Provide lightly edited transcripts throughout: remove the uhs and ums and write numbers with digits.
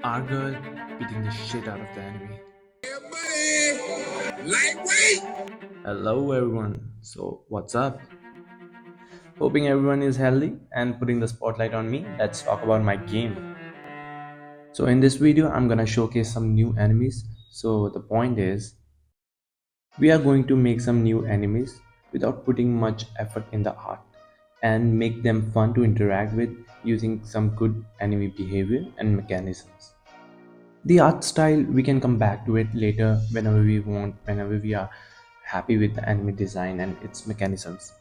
Our girl beating the shit out of the enemy. Yeah, buddy. Lightweight. Hello everyone. So what's up? Hoping everyone is healthy and putting the spotlight on me. Let's talk about my game. So in this video, I'm gonna showcase some new enemies. So the point is, we are going to make some new enemies without putting much effort in the art and make them fun to interact with using some good enemy behavior and mechanisms. The art style, we can come back to it later whenever we want, whenever we are happy with the enemy design and its mechanisms.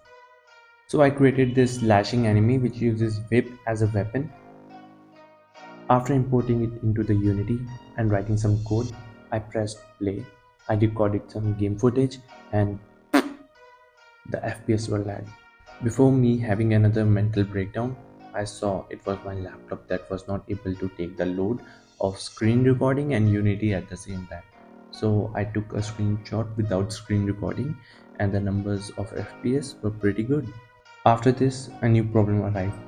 So I created this lashing enemy which uses whip as a weapon. After importing it into the Unity and writing some code, I pressed play. I recorded some game footage and the FPS were lagging. Before me having another mental breakdown, I saw it was my laptop that was not able to take the load of screen recording and Unity at the same time. So I took a screenshot without screen recording and the numbers of FPS were pretty good. After this, a new problem arrived.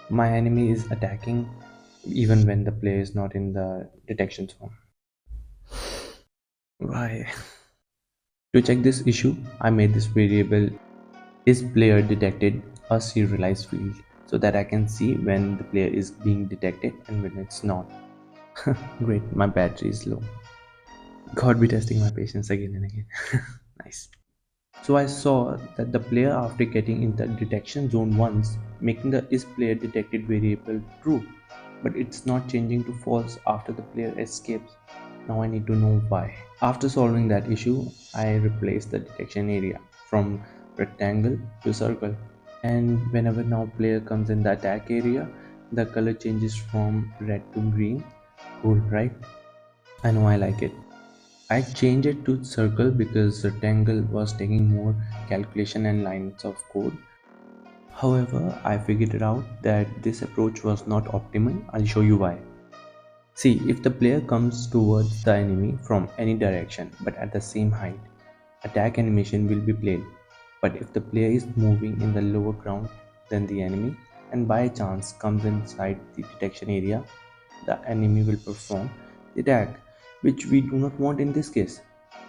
My enemy is attacking even when the player is not in the detection zone. Why? To check this issue, I made this variable is player detected a serialized field so that I can see when the player is being detected and when it's not. Great, my battery is low. God be testing my patience again and again. Nice. So I saw that the player after getting in the detection zone once, making the is player detected variable true, but it's not changing to false after the player escapes. Now I need to know why. After solving that issue, I replaced the detection area from rectangle to circle. And whenever now player comes in the attack area, the color changes from red to green. Cool, right? I know I like it. I changed it to circle because rectangle was taking more calculation and lines of code. However, I figured out that this approach was not optimal. I'll show you why. See, if the player comes towards the enemy from any direction but at the same height, attack animation will be played. But if the player is moving in the lower ground than the enemy and by chance comes inside the detection area, the enemy will perform the attack, which we do not want in this case.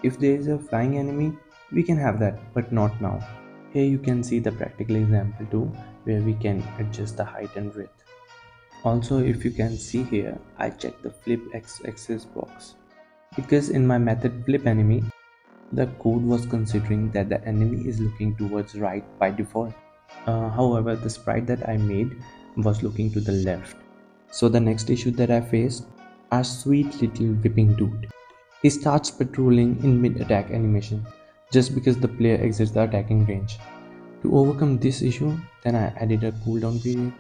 If there is a flying enemy, we can have that, but not now. Here you can see the practical example too, where we can adjust the height and width. Also, if you can see here, I checked the flip x-axis box because in my method flip enemy, the code was considering that the enemy is looking towards right by default. However, the sprite that I made was looking to the left. So the next issue that I faced, our sweet little whipping dude. He starts patrolling in mid-attack animation just because the player exits the attacking range. To overcome this issue, then I added a cooldown period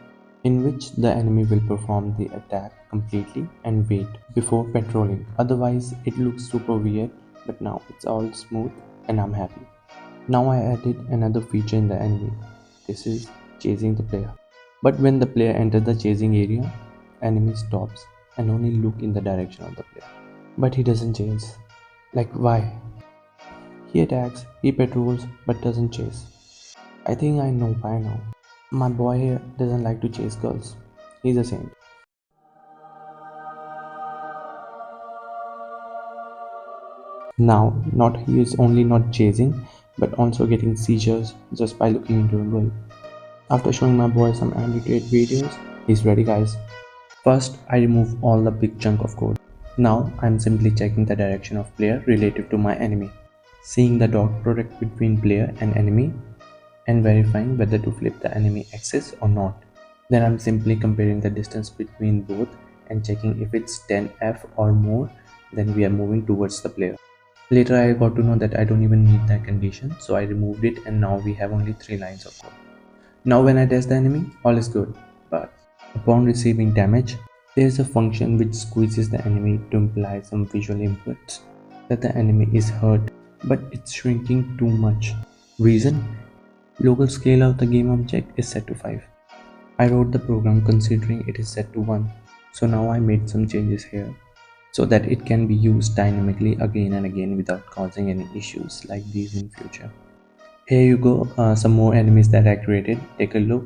in which the enemy will perform the attack completely and wait before patrolling. Otherwise, it looks super weird, but now it's all smooth and I'm happy. Now I added another feature in the enemy. This is chasing the player. But when the player enters the chasing area, enemy stops and only look in the direction of the player. But he doesn't chase. Like why? He attacks, he patrols, but doesn't chase. I think I know by now. My boy here doesn't like to chase girls. He's a saint. Now, not he is only not chasing, but also getting seizures just by looking into a girl. After showing my boy some annotated videos, he's ready guys. First, I remove all the big chunk of code. Now, I'm simply checking the direction of player relative to my enemy, seeing the dot product between player and enemy, and verifying whether to flip the enemy axis or not. Then I'm simply comparing the distance between both and checking if it's 10f or more, then we are moving towards the player. Later I got to know that I don't even need that condition, so I removed it and now we have only 3 lines of code. Now when I test the enemy, all is good, but upon receiving damage, there is a function which squeezes the enemy to imply some visual inputs that the enemy is hurt, but it's shrinking too much. Reason? Local scale of the game object is set to 5. I wrote the program considering it is set to 1, so now I made some changes here so that it can be used dynamically again and again without causing any issues like these in future. Here you go, some more enemies that I created. Take a look.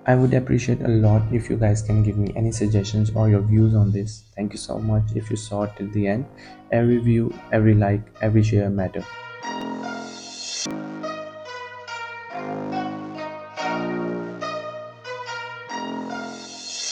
I would appreciate a lot if you guys can give me any suggestions or your views on this. Thank you so much if you saw it till the end. Every view, every like, every share matter.